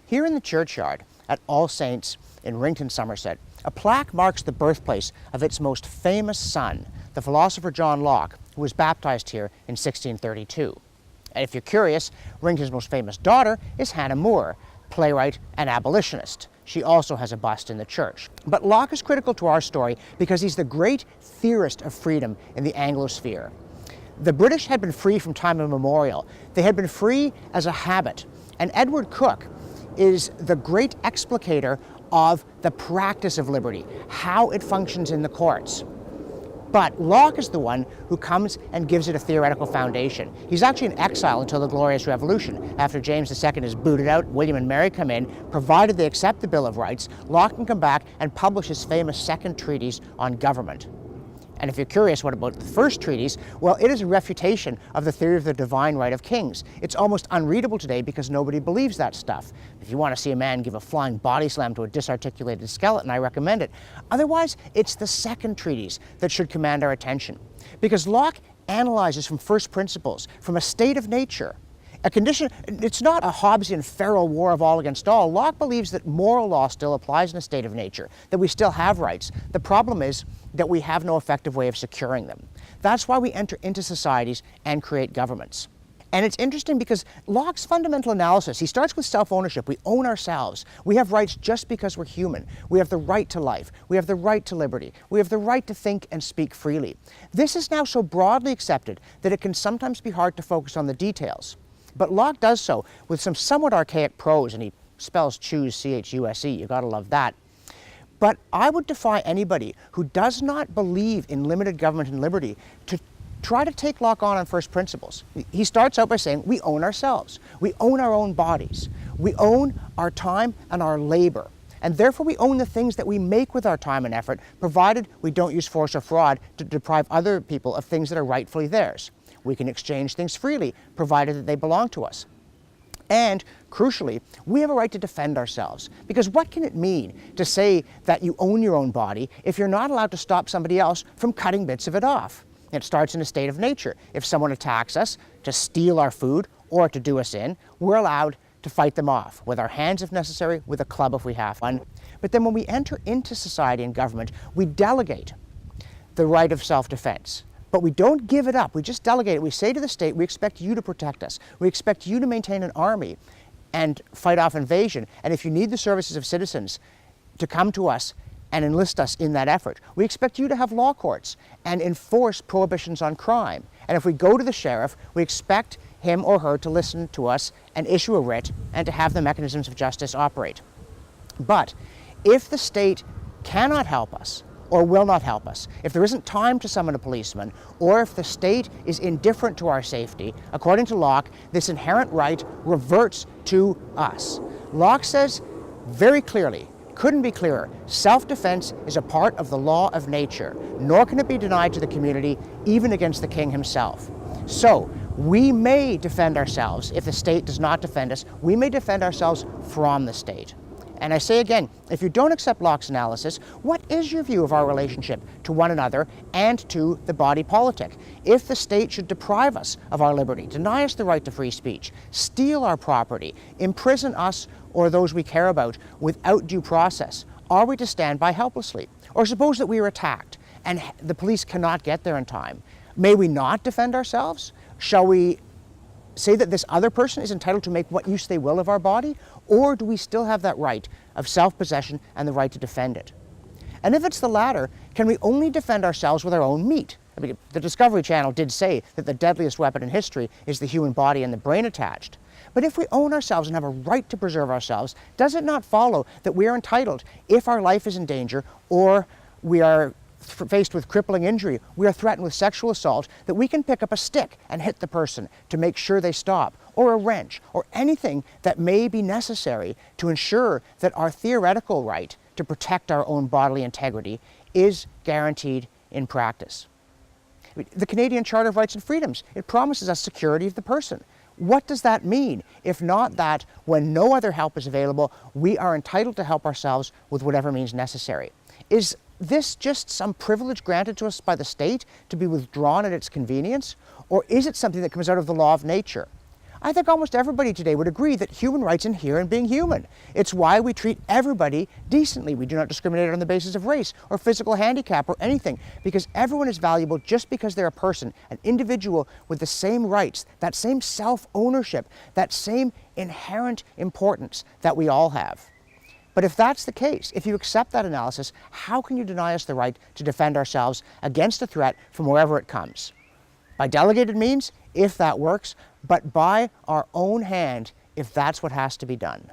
Here in the churchyard at All Saints in Rington, Somerset, a plaque marks the birthplace of its most famous son, the philosopher John Locke, who was baptized here in 1632. And if you're curious, Rington's most famous daughter is Hannah More, playwright and abolitionist. She also has a bust in the church. But Locke is critical to our story because he's the great theorist of freedom in the Anglosphere. The British had been free from time immemorial. They had been free as a habit. And Edward Coke is the great explicator of the practice of liberty, how it functions in the courts. But Locke is the one who comes and gives it a theoretical foundation. He's actually in exile until the Glorious Revolution. After James II is booted out, William and Mary come in. Provided they accept the Bill of Rights, Locke can come back and publish his famous second treatise on government. And if you're curious, what about the first treatise? Well, it is a refutation of the theory of the divine right of kings. It's almost unreadable today because nobody believes that stuff. If you want to see a man give a flying body slam to a disarticulated skeleton, I recommend it. Otherwise, it's the second treatise that should command our attention. Because Locke analyzes from first principles, from a state of nature, a condition. It's not a Hobbesian feral war of all against all. Locke believes that moral law still applies in a state of nature, that we still have rights. The problem is that we have no effective way of securing them. That's why we enter into societies and create governments. And it's interesting because Locke's fundamental analysis, he starts with self-ownership. We own ourselves. We have rights just because we're human. We have the right to life. We have the right to liberty. We have the right to think and speak freely. This is now so broadly accepted that it can sometimes be hard to focus on the details. But Locke does so with some somewhat archaic prose, and he spells choose, C-H-U-S-E. You gotta love that. But I would defy anybody who does not believe in limited government and liberty to try to take Locke on first principles. He starts out by saying we own ourselves. We own our own bodies. We own our time and our labor. And therefore we own the things that we make with our time and effort, provided we don't use force or fraud to deprive other people of things that are rightfully theirs. We can exchange things freely, provided that they belong to us. And, crucially, we have a right to defend ourselves. Because what can it mean to say that you own your own body if you're not allowed to stop somebody else from cutting bits of it off? It starts in a state of nature. If someone attacks us to steal our food or to do us in, we're allowed to fight them off, with our hands if necessary, with a club if we have one. But then when we enter into society and government, we delegate the right of self-defense. But we don't give it up. We just delegate it. We say to the state, we expect you to protect us. We expect you to maintain an army and fight off invasion. And if you need the services of citizens to come to us and enlist us in that effort, we expect you to have law courts and enforce prohibitions on crime. And if we go to the sheriff, we expect him or her to listen to us and issue a writ and to have the mechanisms of justice operate. But if the state cannot help us, or will not help us, if there isn't time to summon a policeman, or if the state is indifferent to our safety, according to Locke, this inherent right reverts to us. Locke says very clearly, couldn't be clearer, self-defense is a part of the law of nature, nor can it be denied to the community, even against the king himself. So, we may defend ourselves if the state does not defend us. We may defend ourselves from the state. And I say again, if you don't accept Locke's analysis, what is your view of our relationship to one another and to the body politic? If the state should deprive us of our liberty, deny us the right to free speech, steal our property, imprison us or those we care about without due process, are we to stand by helplessly? Or suppose that we are attacked and the police cannot get there in time. May we not defend ourselves? Shall we say that this other person is entitled to make what use they will of our body? Or do we still have that right of self-possession and the right to defend it? And if it's the latter, can we only defend ourselves with our own meat? I mean, the Discovery Channel did say that the deadliest weapon in history is the human body and the brain attached. But if we own ourselves and have a right to preserve ourselves, does it not follow that we are entitled, if our life is in danger or we are faced with crippling injury, we are threatened with sexual assault, that we can pick up a stick and hit the person to make sure they stop, or a wrench, or anything that may be necessary to ensure that our theoretical right to protect our own bodily integrity is guaranteed in practice. The Canadian Charter of Rights and Freedoms, it promises us security of the person. What does that mean, if not that when no other help is available, we are entitled to help ourselves with whatever means necessary? Is this just some privilege granted to us by the state to be withdrawn at its convenience? Or is it something that comes out of the law of nature? I think almost everybody today would agree that human rights inhere in being human. It's why we treat everybody decently. We do not discriminate on the basis of race or physical handicap or anything, because everyone is valuable just because they're a person, an individual with the same rights, that same self-ownership, that same inherent importance that we all have. But if that's the case, if you accept that analysis, how can you deny us the right to defend ourselves against a threat from wherever it comes? By delegated means, if that works, but by our own hand, if that's what has to be done.